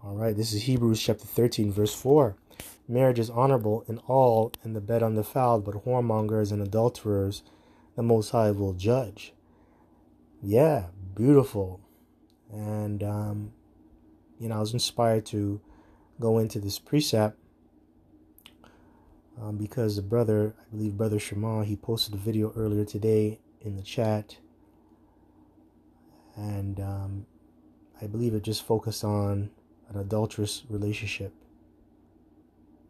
All right, this is Hebrews chapter 13, verse 4. Marriage is honorable in all, and the bed undefiled, but whoremongers and adulterers the Most High will judge. Yeah, beautiful. And, I was inspired to go into this precept because the brother, I believe Brother Shema, he posted a video earlier today in the chat. And I believe it just focused on an adulterous relationship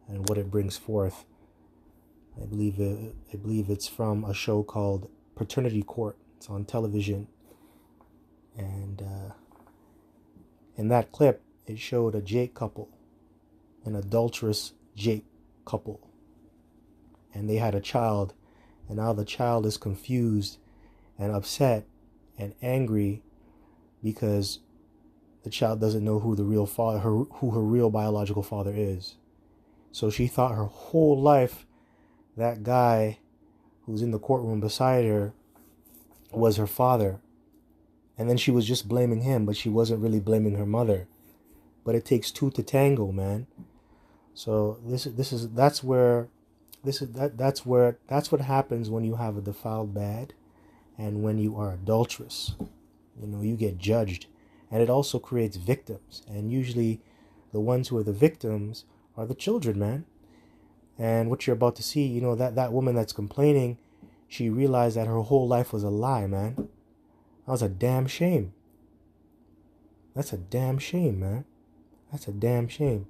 and what it brings forth. I believe it's from a show called Paternity Court. It's on television. And in that clip, it showed a Jake couple, an adulterous Jake couple. And they had a child. And now the child is confused and upset and angry because the child doesn't know who the real father, who her real biological father is. So she thought her whole life that guy who's in the courtroom beside her was her father. And then she was just blaming him, but she wasn't really blaming her mother. But it takes two to tango, man. So that's what happens when you have a defiled bed and when you are adulterous. You get judged. And it also creates victims. And usually the ones who are the victims are the children, man. And what you're about to see, that woman that's complaining, she realized that her whole life was a lie, man. That was a damn shame. That's a damn shame, man. That's a damn shame.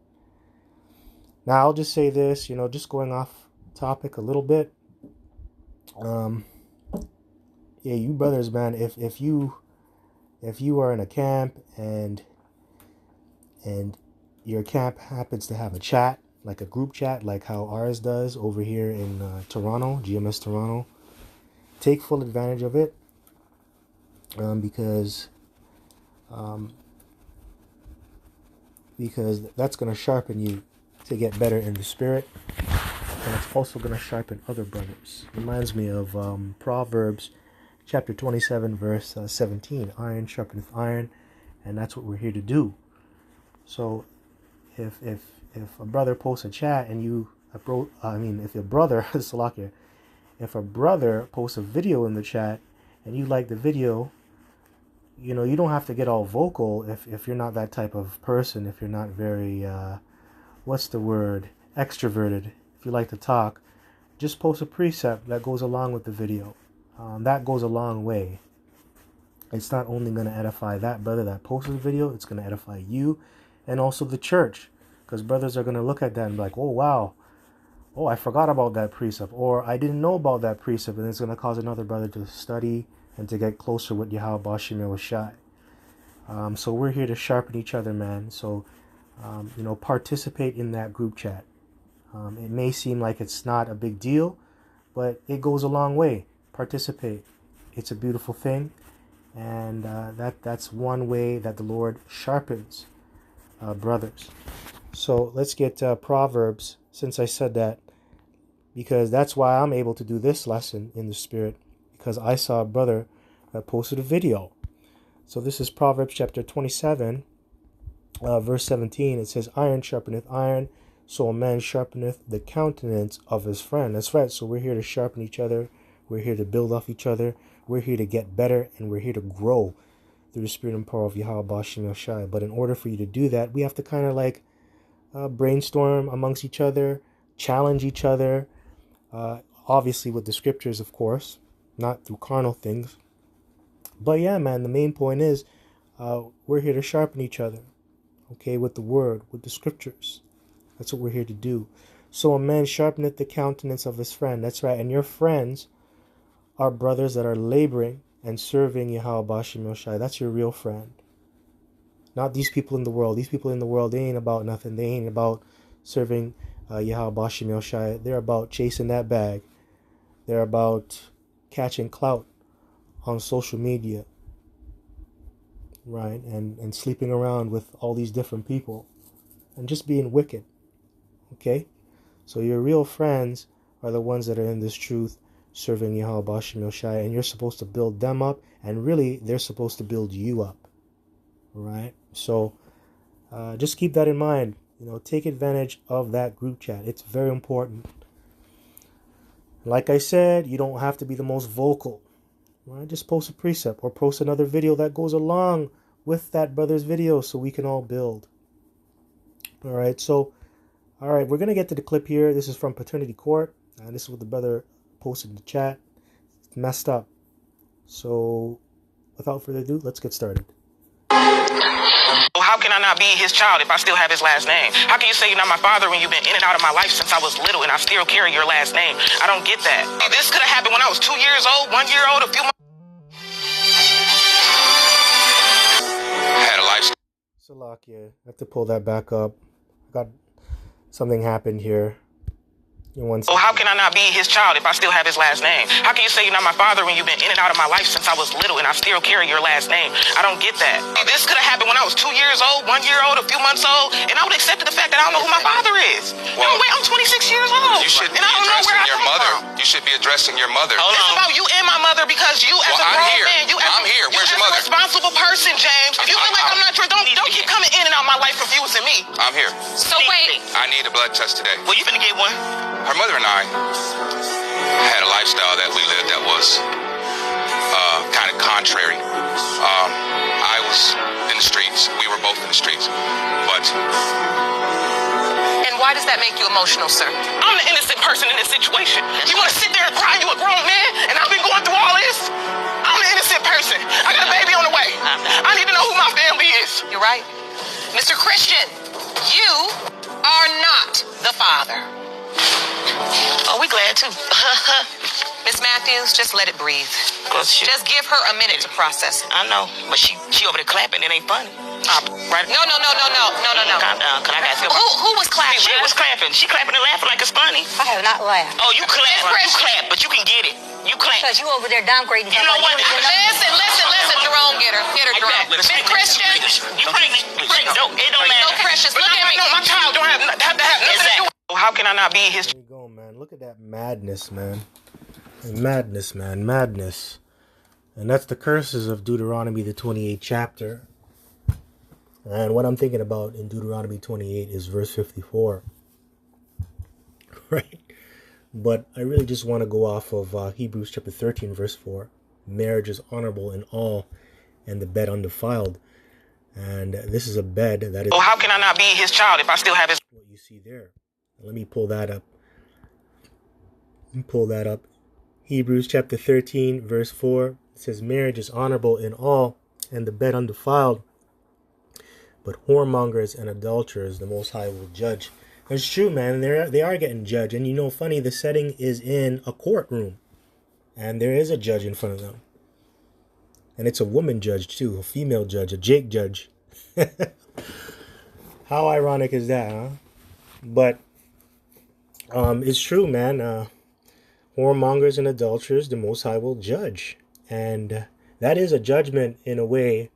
Now, I'll just say this, just going off topic a little bit. You brothers, man, if you are in a camp and your camp happens to have a chat, like a group chat, like how ours does over here in Toronto, GMS Toronto, take full advantage of it because that's going to sharpen you to get better in the spirit, and it's also going to sharpen other brothers. Reminds me of Proverbs chapter 27, verse 17. Iron sharpeneth iron, and that's what we're here to do. So if a brother posts a chat and if a brother posts a video in the chat and you like the video, you don't have to get all vocal if you're not that type of person, if you're not very extroverted. If you like to talk, just post a precept that goes along with the video. That goes a long way. It's not only going to edify that brother that posted the video, it's going to edify you and also the church. Because brothers are going to look at that and be like, oh, wow. Oh, I forgot about that precept. Or I didn't know about that precept. And it's going to cause another brother to study and to get closer with Yahweh Bashim Yahushai. So we're here to sharpen each other, man. So, participate in that group chat. It may seem like it's not a big deal, but it goes a long way. Participate. It's a beautiful thing. And that's one way that the Lord sharpens brothers. So let's get Proverbs, since I said that, because that's why I'm able to do this lesson in the spirit, because I saw a brother that posted a video. So this is Proverbs chapter 27, verse 17. It says, iron sharpeneth iron, so a man sharpeneth the countenance of his friend. That's right. So we're here to sharpen each other. We're here to build off each other. We're here to get better, and we're here to grow through the spirit and power of Yahweh Bashim Yahushai. But in order for you to do that, we have to kind of like brainstorm amongst each other, challenge each other, obviously with the scriptures, of course, not through carnal things. But yeah, man, the main point is we're here to sharpen each other, okay, with the word, with the scriptures. That's what we're here to do. So a man sharpeneth the countenance of his friend. That's right. And your friends are brothers that are laboring and serving Yahweh Bashim Yahushai. That's your real friend. Not these people in the world. These people in the world, they ain't about nothing. They ain't about serving Yahweh Bashim Yahushai. They're about chasing that bag. They're about catching clout on social media, right? And sleeping around with all these different people and just being wicked, okay? So your real friends are the ones that are in this truth, serving Yahweh Bashim Yahushai, and you're supposed to build them up, and really they're supposed to build you up, right? So Just keep that in mind. Take advantage of that group chat. It's very important. Like I said, you don't have to be the most vocal. Right? Just post a precept or post another video that goes along with that brother's video so we can all build. All right, we're going to get to the clip here. This is from Paternity Court, and this is what the brother posted in the chat. It's messed up. So, without further ado, let's get started. Well, how can I not be his child if I still have his last name? How can you say you're not my father when you've been in and out of my life since I was little and I still carry your last name? I don't get that. This could have happened when I was 2 years old, 1 year old, a few months. Had a life. Salakia, I have to pull that back up. Got something happened here. Well, how can I not be his child if I still have his last name? How can you say you're not my father when you've been in and out of my life since I was little and I still carry your last name? I don't get that. This could have happened when I was 2 years old, 1 year old, a few months old, and I would accept the fact that I don't know who my father is. Well, wait, I'm 26 years old. You should be addressing your mother. You should be addressing your mother. It's about you and my mother because you as a grown man, I'm here. Where's your mother? A responsible person, James. If you feel like I'm not your, don't keep coming in and out of my life confusing me. I'm here. So wait. I need a blood test today. Well, you finna get one. Her mother and I had a lifestyle that we lived that was kind of contrary. I was in the streets. We were both in the streets. But... And why does that make you emotional, sir? I'm the innocent person in this situation. You want to sit there and cry? You a grown man, and I've been going through all this? I'm the innocent person. I got a baby on the way. I need to know who my family is. You're right. Mr. Christian, you are not the father. Oh, we glad too. Miss Matthews, just let it breathe. Just give her a minute to process it. I know, but she over there clapping. It ain't funny. Right? No. Calm down, cause I got to. Who was clapping? She was clapping. She clapping and laughing like it's funny. I have not laughed. Oh, you clap. You clap, but you can get it. You clap. Because you over there downgrading. You know what? Listen, Jerome, get her, Jerome. Miss Christian, you bring it. No, it don't matter. No, Precious, look at me. No, my child don't have to have nothing to do. How can I not be his? There you go, man. Look at that madness, man. Madness, man. Madness. And that's the curses of Deuteronomy, the 28th chapter. And what I'm thinking about in Deuteronomy 28 is verse 54. Right? But I really just want to go off of Hebrews chapter 13, verse 4. Marriage is honorable in all, and the bed undefiled. And this is a bed that is... Well, how can I not be his child if I still have his... What you see there. Let me pull that up. Hebrews chapter 13, verse 4. It says, marriage is honorable in all, and the bed undefiled. But whoremongers and adulterers the Most High will judge. It's true, man. They are getting judged. And funny, the setting is in a courtroom. And there is a judge in front of them. And it's a woman judge, too. A female judge. A Jake judge. How ironic is that, huh? But it's true, man. Whoremongers and adulterers the Most High will judge. And that is a judgment in a way.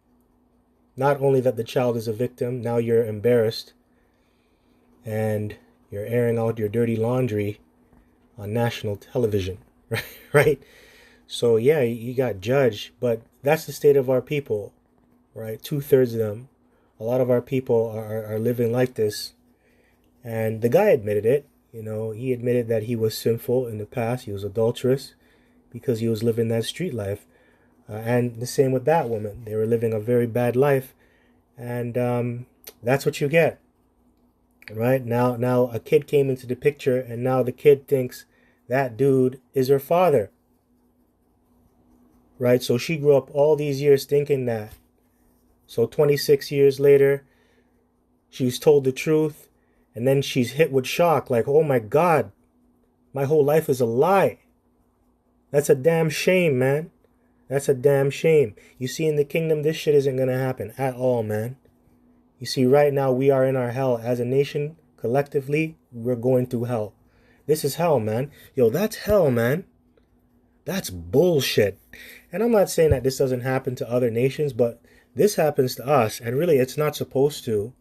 Not only that the child is a victim, now you're embarrassed. And you're airing out your dirty laundry on national television. Right? So, yeah, you got judged. But that's the state of our people. Right? 2/3 of them. A lot of our people are living like this. And the guy admitted it. He admitted that he was sinful in the past. He was adulterous because he was living that street life. And the same with that woman. They were living a very bad life. And that's what you get. Right? Now a kid came into the picture, and now the kid thinks that dude is her father. Right? So she grew up all these years thinking that. So 26 years later, she's told the truth. And then she's hit with shock, like, oh my God, my whole life is a lie. That's a damn shame, man. That's a damn shame. You see, in the kingdom, this shit isn't going to happen at all, man. You see, right now, we are in our hell. As a nation, collectively, we're going through hell. This is hell, man. Yo, that's hell, man. That's bullshit. And I'm not saying that this doesn't happen to other nations, but this happens to us. And really, it's not supposed to.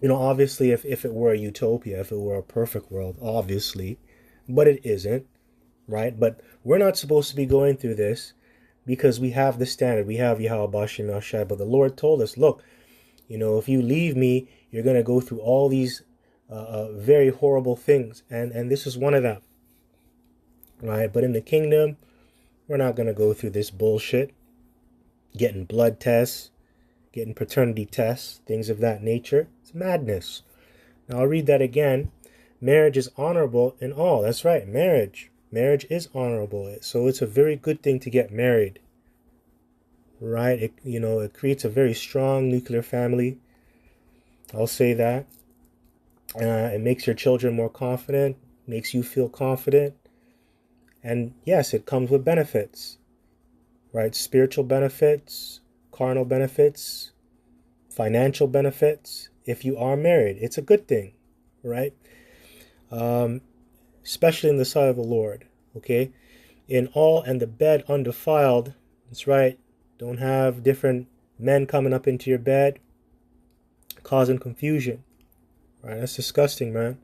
Obviously, if it were a utopia, if it were a perfect world, obviously. But it isn't, right? But we're not supposed to be going through this because we have the standard. We have Yahweh Bashim Shai. But the Lord told us, look, You know, if you leave me, you're going to go through all these very horrible things. And this is one of them. Right? But in the kingdom, we're not going to go through this bullshit. Getting blood tests, getting paternity tests, things of that nature. It's madness. Now I'll read that again. Marriage is honorable in all. That's right, marriage. Marriage is honorable. So it's a very good thing to get married. Right? It creates a very strong nuclear family. I'll say that. It makes your children more confident, makes you feel confident. And yes, it comes with benefits. Right? Spiritual benefits, carnal benefits, financial benefits. If you are married, it's a good thing, right? Especially in the sight of the Lord, okay? In all, and the bed undefiled. That's right. Don't have different men coming up into your bed, causing confusion. Right? That's disgusting, man.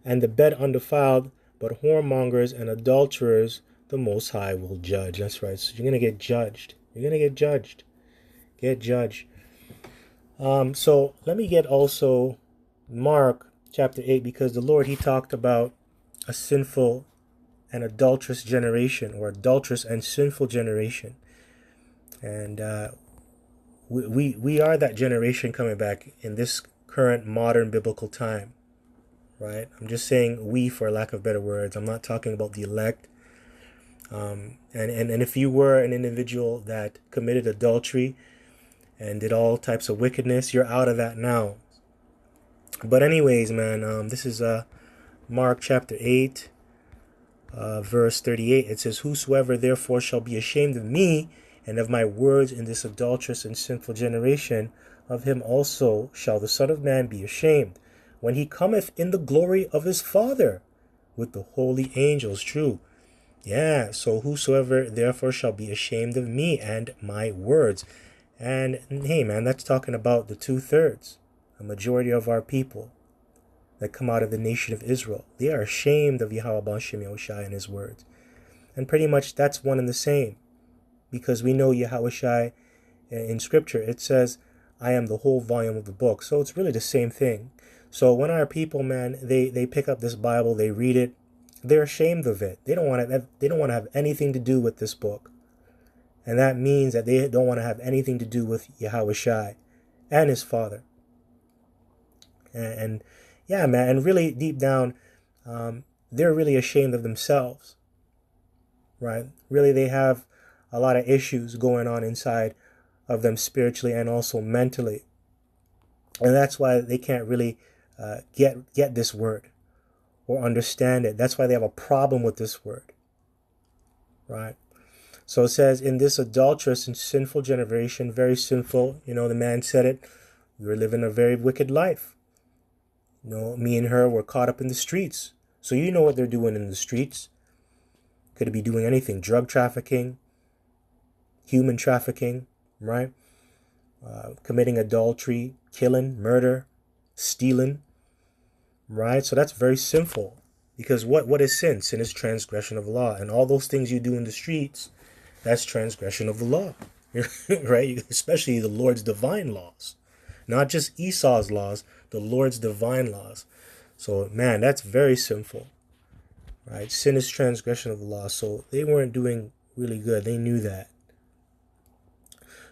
And the bed undefiled, but whoremongers and adulterers the Most High will judge. That's right. So you're going to get judged. You're going to get judged. Get judged. So let me get also Mark chapter 8, because the Lord, he talked about a sinful and adulterous generation, or adulterous and sinful generation. And we are that generation coming back in this current modern biblical time. Right? I'm just saying we, for lack of better words. I'm not talking about the elect. And if you were an individual that committed adultery and did all types of wickedness, you're out of that now. But anyways, man, this is Mark chapter 8, verse 38. It says, "Whosoever therefore shall be ashamed of me and of my words in this adulterous and sinful generation, of him also shall the Son of Man be ashamed, when he cometh in the glory of his Father with the holy angels." True. Yeah, so whosoever therefore shall be ashamed of me and my words. And hey, man, that's talking about the 2/3, a majority of our people that come out of the nation of Israel. They are ashamed of Yahweh B'Shem Yahushai and his words. And pretty much that's one and the same, because we know Yahushai in scripture, it says, "I am the whole volume of the book." So it's really the same thing. So when our people, man, they pick up this Bible, they read it, they're ashamed of it. They don't want to have anything to do with this book. And that means that they don't want to have anything to do with Yahushai and his Father. And yeah, man, and really deep down, they're really ashamed of themselves. Right? Really, they have a lot of issues going on inside of them spiritually and also mentally. And that's why they can't really get this word or understand it. That's why they have a problem with this word. Right? So it says, in this adulterous and sinful generation, very sinful, the man said it, we were living a very wicked life. Me and her were caught up in the streets. So you know what they're doing in the streets. Could be doing anything. Drug trafficking, human trafficking, right? Committing adultery, killing, murder, stealing, right? So that's very sinful. Because what is sin? Sin is transgression of law. And all those things you do in the streets, that's transgression of the law, right? Especially the Lord's divine laws. Not just Esau's laws, the Lord's divine laws. So, man, that's very sinful, right? Sin is transgression of the law. So they weren't doing really good. They knew that.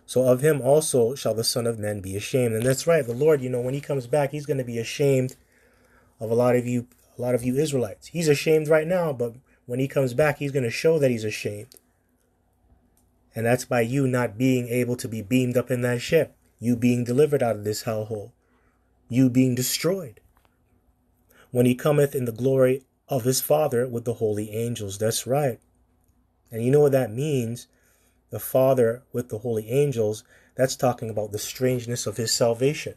So of him also shall the Son of Man be ashamed. And that's right. The Lord, when he comes back, he's going to be ashamed of a lot of you Israelites. He's ashamed right now, but when he comes back, he's going to show that he's ashamed. And that's by you not being able to be beamed up in that ship. You being delivered out of this hellhole. You being destroyed. When he cometh in the glory of his Father with the holy angels. That's right. And you know what that means? The Father with the holy angels, that's talking about the strangeness of his salvation.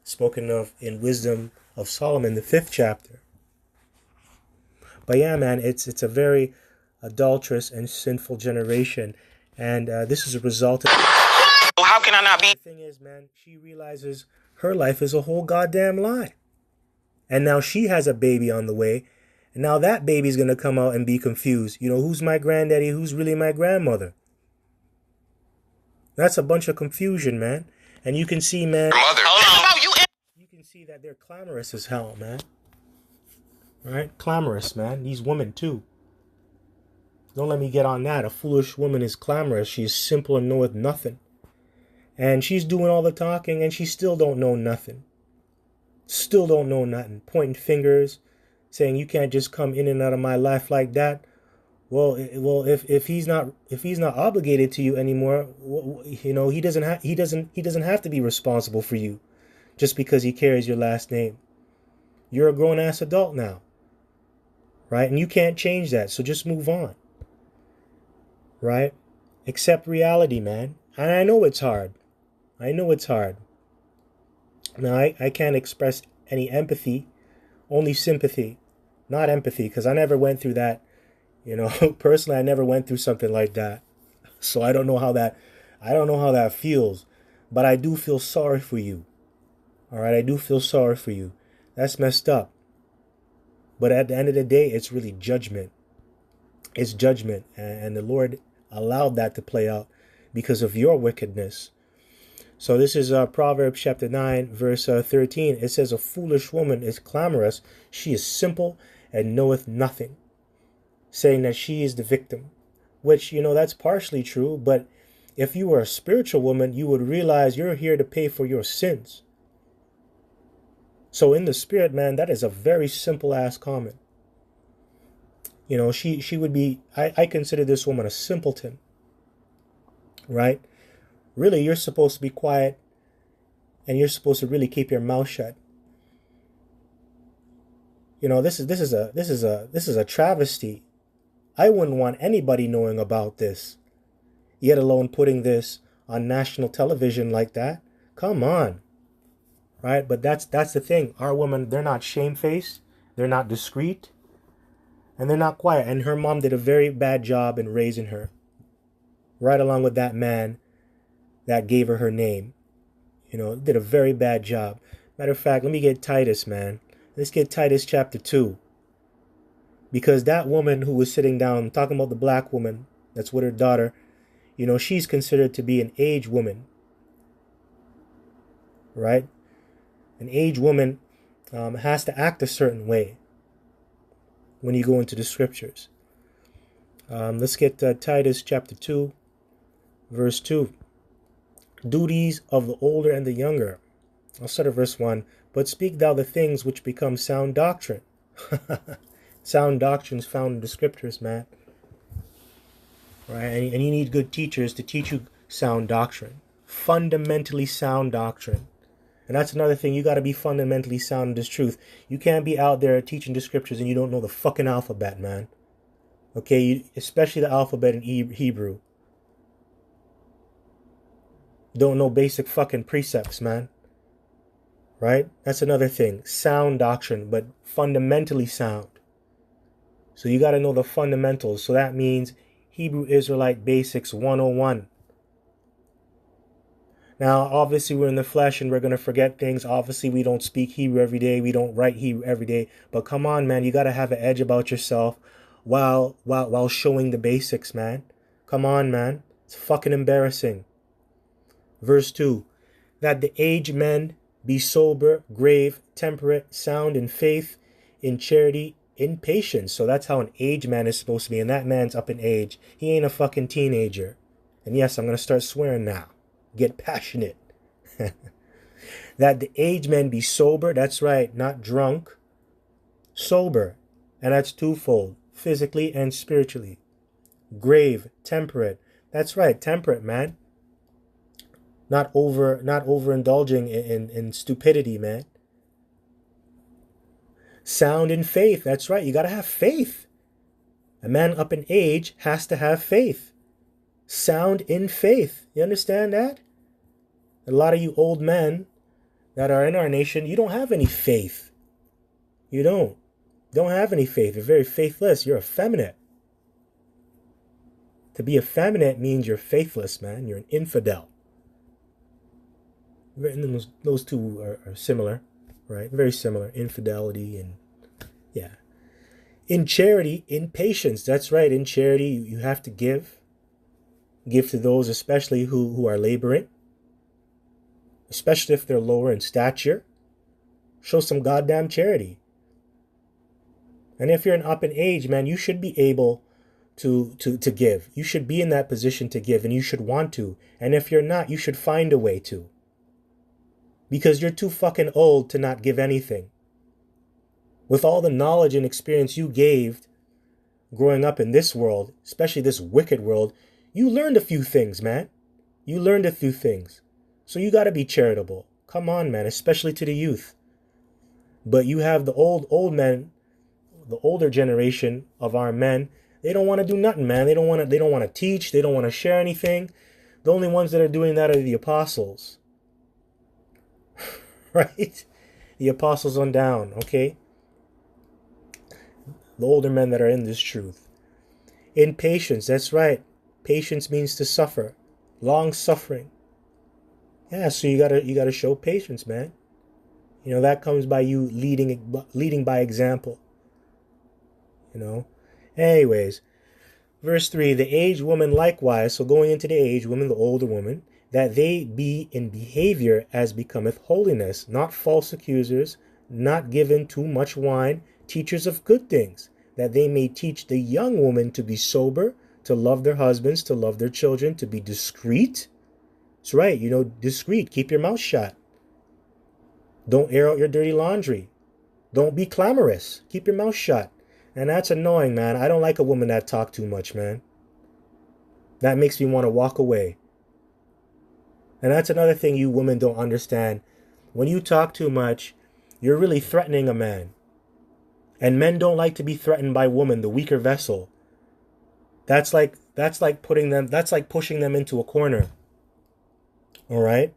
Spoken of in Wisdom of Solomon, the 5th chapter. But yeah, man, it's a very adulterous and sinful generation. And this is a result of... How can I not be? The thing is, man, she realizes her life is a whole goddamn lie. And now she has a baby on the way. And now that baby's going to come out and be confused. Who's my granddaddy? Who's really my grandmother? That's a bunch of confusion, man. And you can see, man. Mother. You can see that they're clamorous as hell, man. Right? Clamorous, man. These women, too. Don't let me get on that. A foolish woman is clamorous. She is simple and knoweth nothing. And she's doing all the talking, and she still don't know nothing. Still don't know nothing. Pointing fingers, saying you can't just come in and out of my life like that. Well, if he's not obligated to you anymore, you know, he doesn't have to be responsible for you just because he carries your last name. You're a grown ass adult now, right? And you can't change that. So just move on, right? Accept reality, man. And I know it's hard. I know it's hard. Now, I can't express any empathy, only sympathy, not empathy, because I never went through that. You know, personally, I never went through something like that. So I don't know how that feels, but I do feel sorry for you. All right, I do feel sorry for you. That's messed up. But at the end of the day, it's really judgment. It's judgment, and the Lord allowed that to play out because of your wickedness. So this is Proverbs chapter 9, verse 13. It says, a foolish woman is clamorous. She is simple and knoweth nothing, saying that she is the victim, which, you know, that's partially true. But if you were a spiritual woman, you would realize you're here to pay for your sins. So in the spirit, man, that is a very simple ass comment. You know, she would be, I consider this woman a simpleton, right? Really, you're supposed to be quiet and you're supposed to really keep your mouth shut. You know, this is a travesty. I wouldn't want anybody knowing about this, yet alone putting this on national television like that. Come on. Right? But that's the thing. Our women, they're not shamefaced, they're not discreet, and they're not quiet. And her mom did a very bad job in raising her, right along with that man that gave her name. You know, did a very bad job. Matter of fact, let me get Titus, man. Let's get Titus chapter 2. Because that woman who was sitting down talking about the black woman that's with her daughter, you know, she's considered to be an aged woman. Right? An aged woman has to act a certain way when you go into the scriptures. Let's get Titus chapter 2, verse 2. Duties of the older and the younger. I'll start at verse 1. But speak thou the things which become sound doctrine. Sound doctrines found in the scriptures, man. Right? And you need good teachers to teach you sound doctrine. Fundamentally sound doctrine. And that's another thing. You got to be fundamentally sound in this truth. You can't be out there teaching the scriptures and you don't know the fucking alphabet, man. Okay? Especially the alphabet in Hebrew. Don't know basic fucking precepts, man. Right? That's another thing. Sound doctrine, but fundamentally sound. So you got to know the fundamentals. So that means Hebrew Israelite Basics 101. Now, obviously, we're in the flesh and we're going to forget things. Obviously, we don't speak Hebrew every day. We don't write Hebrew every day. But come on, man, you got to have an edge about yourself while showing the basics, man. Come on, man. It's fucking embarrassing. Verse 2. That the aged men be sober, grave, temperate, sound in faith, in charity, in patience. So that's how an aged man is supposed to be. And that man's up in age. He ain't a fucking teenager. And yes, I'm going to start swearing now. Get passionate. That the aged men be sober. That's right. Not drunk. Sober. And that's twofold. Physically and spiritually. Grave. Temperate. That's right. Temperate, man. Not overindulging in stupidity, man. Sound in faith. That's right. You got to have faith. A man up in age has to have faith. Sound in faith. You understand that? A lot of you old men that are in our nation, you don't have any faith. You don't have any faith. You're very faithless. You're effeminate. To be effeminate means you're faithless, man. You're an infidel. And those two are similar, right? Very similar. Infidelity and, yeah. In charity, in patience. That's right. In charity, you have to give. Give to those especially who are laboring. especially if they're lower in stature. Show some goddamn charity. And if you're an up in age, man, you should be able to give. You should be in that position to give, and you should want to. And if you're not, you should find a way to. Because you're too fucking old to not give anything. With all the knowledge and experience you gave growing up in this world, especially this wicked world, you learned a few things, man. You learned a few things. So you got to be charitable. Come on, man, especially to the youth. But you have the old men, the older generation of our men. They don't want to do nothing, man. They don't want to teach. They don't want to share anything. The only ones that are doing that are the apostles. Right? The apostles on down, okay? The older men that are in this truth. In patience, that's right. Patience means to suffer. Long suffering. Yeah, so you gotta show patience, man. You know, that comes by you leading by example. You know? Anyways, verse 3, the aged woman likewise, so going into the aged woman, the older woman, that they be in behavior as becometh holiness, not false accusers, not given too much wine, teachers of good things, that they may teach the young woman to be sober, to love their husbands, to love their children, to be discreet. That's right, you know, discreet. Keep your mouth shut. Don't air out your dirty laundry. Don't be clamorous. Keep your mouth shut. And that's annoying, man. I don't like a woman that talk too much, man. That makes me want to walk away. And that's another thing you women don't understand. When you talk too much, you're really threatening a man. And men don't like to be threatened by women, the weaker vessel. That's like pushing them into a corner. All right?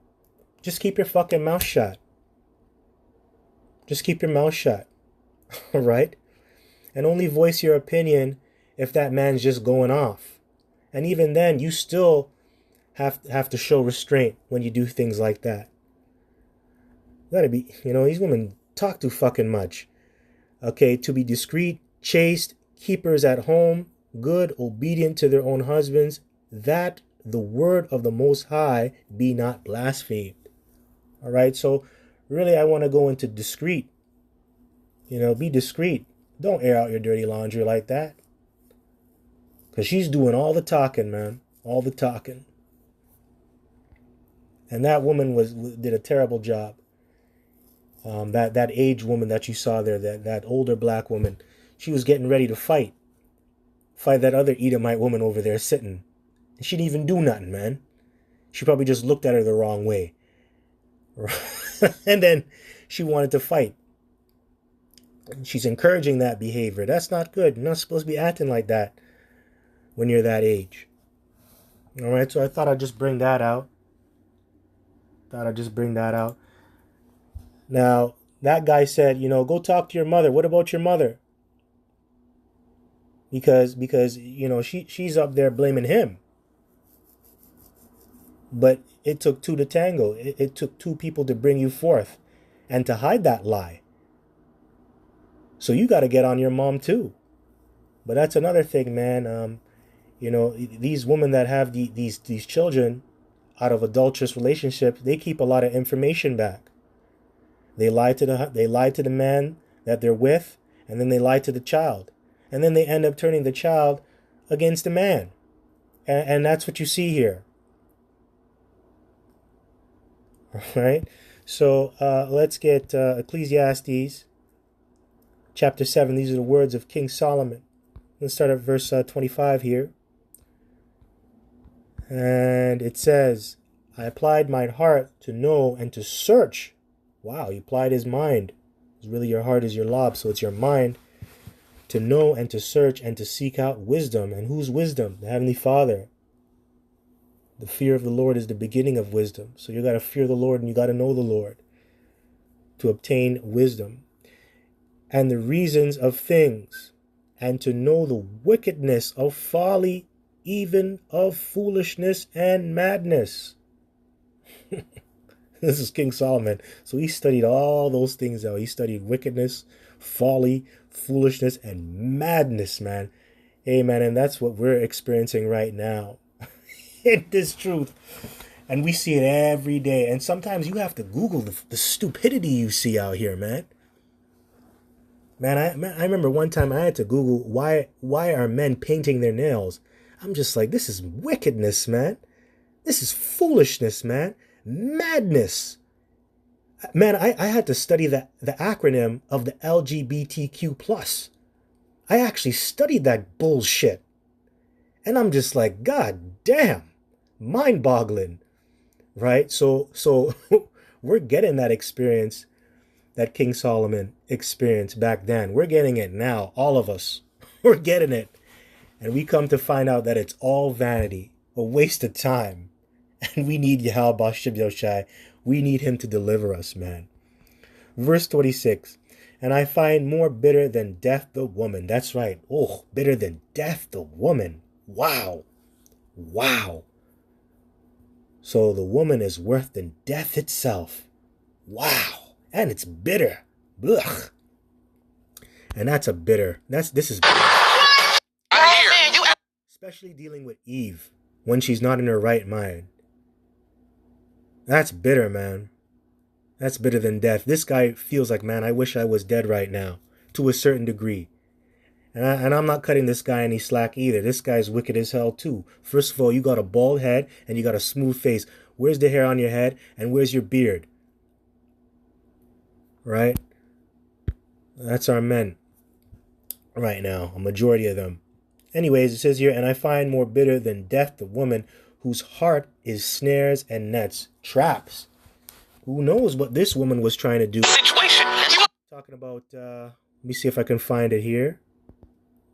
Just keep your fucking mouth shut. Just keep your mouth shut. All right? And only voice your opinion if that man's just going off. And even then, you still have to show restraint when you do things like that. Gotta be, you know, these women talk too fucking much. Okay, to be discreet, chaste, keepers at home, good, obedient to their own husbands, that the word of the Most High be not blasphemed. All right, so really I want to go into discreet. You know, be discreet. Don't air out your dirty laundry like that. Because she's doing all the talking, man. All the talking. And that woman did a terrible job. That aged woman that you saw there, that older black woman, she was getting ready to fight that other Edomite woman over there sitting. And she didn't even do nothing, man. She probably just looked at her the wrong way. And then she wanted to fight. She's encouraging that behavior. That's not good. You're not supposed to be acting like that when you're that age. All right, so I thought I'd just bring that out. Now, that guy said, you know, go talk to your mother. What about your mother? Because you know, she's up there blaming him. But it took two to tango. It took two people to bring you forth and to hide that lie. So you got to get on your mom too. But that's another thing, man. You know, these women that have these children out of adulterous relationships, they keep a lot of information back. They lie to the man that they're with, and then they lie to the child. And then they end up turning the child against the man. And that's what you see here. All right? So let's get Ecclesiastes chapter 7. These are the words of King Solomon. Let's start at verse 25 here. And it says, I applied my heart to know and to search. Wow, he applied his mind. It's really your heart is your lob, so it's your mind. To know and to search and to seek out wisdom. And whose wisdom? The Heavenly Father. The fear of the Lord is the beginning of wisdom. So you got to fear the Lord and you got to know the Lord to obtain wisdom. And the reasons of things. And to know the wickedness of folly, even of foolishness and madness. This is King Solomon. So he studied all those things out. He studied wickedness, folly, foolishness, and madness, man. Hey, man, and that's what we're experiencing right now. In this truth. And we see it every day. And sometimes you have to Google the stupidity you see out here, man. Man, I remember one time I had to Google why are men painting their nails. I'm just like, this is wickedness, man. This is foolishness, man. Madness. Man, I had to study the acronym of the LGBTQ+. I actually studied that bullshit. And I'm just like, God damn. Mind-boggling. Right? So we're getting that experience that King Solomon experienced back then. We're getting it now, all of us. We're getting it. And we come to find out that it's all vanity, a waste of time. And we need Yahweh Bashib Yoshai. We need him to deliver us, man. Verse 26. And I find more bitter than death the woman. That's right. Oh, bitter than death the woman. Wow. Wow. So the woman is worse than death itself. Wow. And it's bitter. Ugh. And this is bitter. Especially dealing with Eve when she's not in her right mind. That's bitter, man. That's bitter than death. This guy feels like, man, I wish I was dead right now, to a certain degree. And I'm not cutting this guy any slack either. This guy's wicked as hell too. First of all, you got a bald head and you got a smooth face. Where's the hair on your head and where's your beard? Right? That's our men right now, a majority of them. Anyways, it says here, and I find more bitter than death the woman whose heart is snares and nets, traps. Who knows what this woman was trying to do? Talking about, let me see if I can find it here.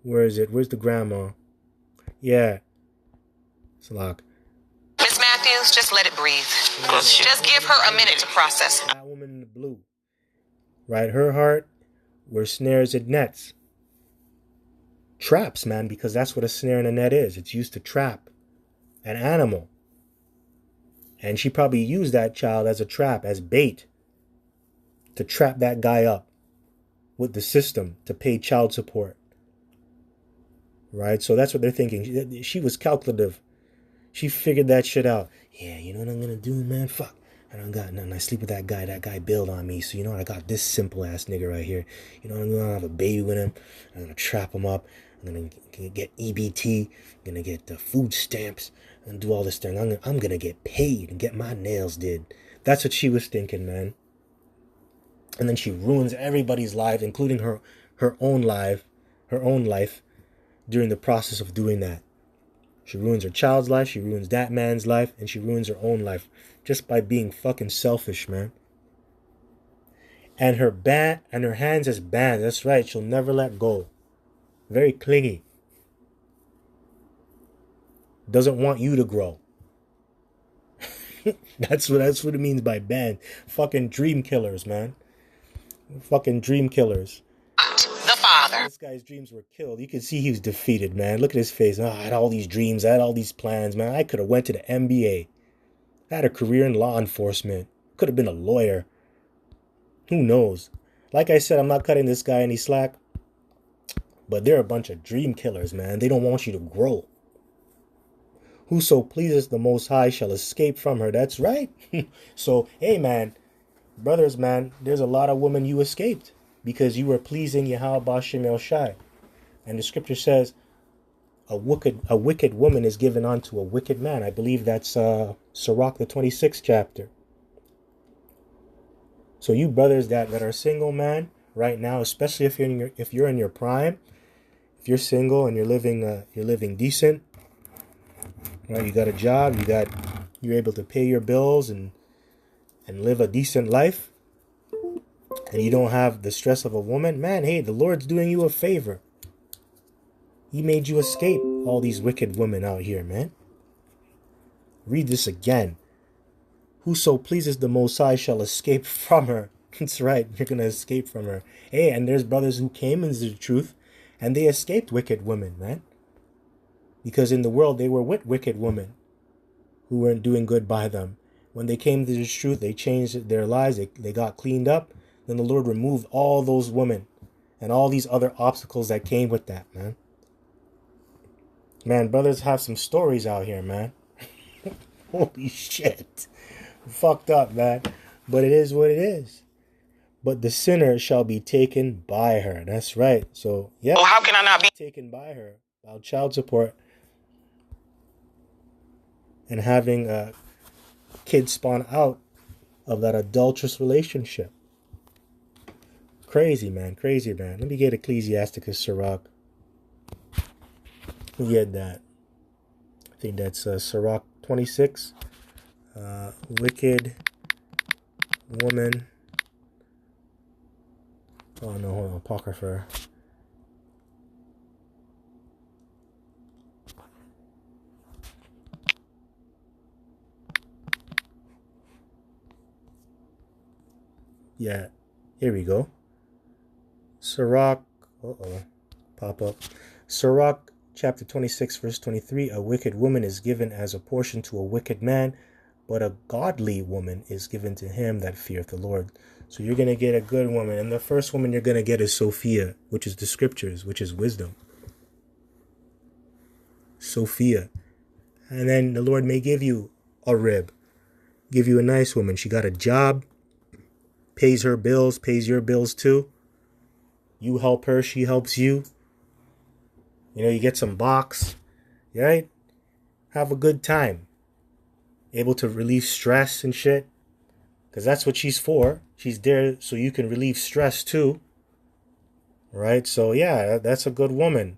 Where is it? Where's the grandma? Yeah. It's locked. Miss Matthews, just let it breathe. Just give her a minute to process it. That woman in the blue. Right? Her heart were snares and nets. Traps, man, because that's what a snare and a net is. It's used to trap an animal. And she probably used that child as a trap, as bait, to trap that guy up with the system to pay child support. Right? So that's what they're thinking. She was calculative. She figured that shit out. Yeah, you know what I'm going to do, man? Fuck. I don't got nothing. I sleep with that guy. That guy bailed on me. So you know what? I got this simple ass nigga right here. You know what? I'm going to have a baby with him. I'm going to trap him up. I'm going to get EBT. I'm going to get the food stamps. I'm going to do all this thing. I'm going to get paid and get my nails did. That's what she was thinking, man. And then she ruins everybody's life, including her own life, during the process of doing that. She ruins her child's life, she ruins that man's life, and she ruins her own life just by being fucking selfish, man. And her hands as bands. That's right, she'll never let go. Very clingy. Doesn't want you to grow. That's what it means by band. Fucking dream killers, man. Fucking dream killers. The father. This guy's dreams were killed. You can see he was defeated, man. Look at his face. Oh, I had all these dreams. I had all these plans, man. I could have went to the NBA. I had a career in law enforcement. Could have been a lawyer. Who knows? Like I said, I'm not cutting this guy any slack. But they're a bunch of dream killers, man. They don't want you to grow. Whoso pleases the Most High shall escape from her. That's right. So, hey, man. Brothers, man, there's a lot of women you escaped because you were pleasing Yahweh Bashim El Shai. And the scripture says, a wicked woman is given unto a wicked man. I believe that's Sirach, the 26th chapter. So you brothers that are single, man, right now, especially if you're in your prime, if you're single and you're living decent, right? You got a job, you're able to pay your bills and live a decent life, and you don't have the stress of a woman, man, hey, the Lord's doing you a favor. He made you escape all these wicked women out here, man. Read this again. Whoso pleases the Most High shall escape from her. That's right, you're going to escape from her. Hey, and there's brothers who came into the truth, and they escaped wicked women, man. Because in the world, they were with wicked women who weren't doing good by them. When they came to the truth, they changed their lives. They got cleaned up. Then the Lord removed all those women and all these other obstacles that came with that, man. Man, brothers have some stories out here, man. Holy shit. Fucked up, man. But it is what it is. But the sinner shall be taken by her. That's right. So, yeah. Well, how can I not be taken by her about child support and having a kid spawn out of that adulterous relationship? Crazy, man. Crazy, man. Let me get Ecclesiasticus Sirach. Let me get that. I think that's Sirach 26. Wicked woman. Oh, no, hold on. Apocrypha. Yeah, here we go. Sirach, pop up. Sirach chapter 26, verse 23. A wicked woman is given as a portion to a wicked man, but a godly woman is given to him that feareth the Lord. So you're going to get a good woman. And the first woman you're going to get is Sophia, which is the scriptures, which is wisdom. Sophia. And then the Lord may give you a rib. Give you a nice woman. She got a job, pays her bills, pays your bills too. You help her, she helps you. You know, you get some box, right? Have a good time. Able to relieve stress and shit. Because that's what she's for. She's there so you can relieve stress too. Right? So yeah, that's a good woman.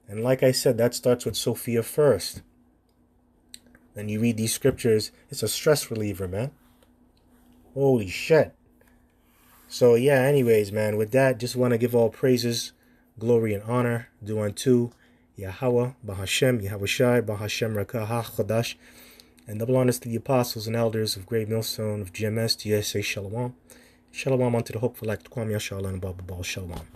And like I said, that starts with Sophia first. Then you read these scriptures. It's a stress reliever, man. Holy shit. So yeah, anyways, man, with that, just want to give all praises, glory, and honor due unto Yahweh, Bahashem, Yahushai, Bahashem Rakah Chodash, and double honors to the apostles and elders of Great Millstone of GMS, TSA Shalom. Shalom unto the hopeful like Kwame Yashala and Baba Bal Shalom.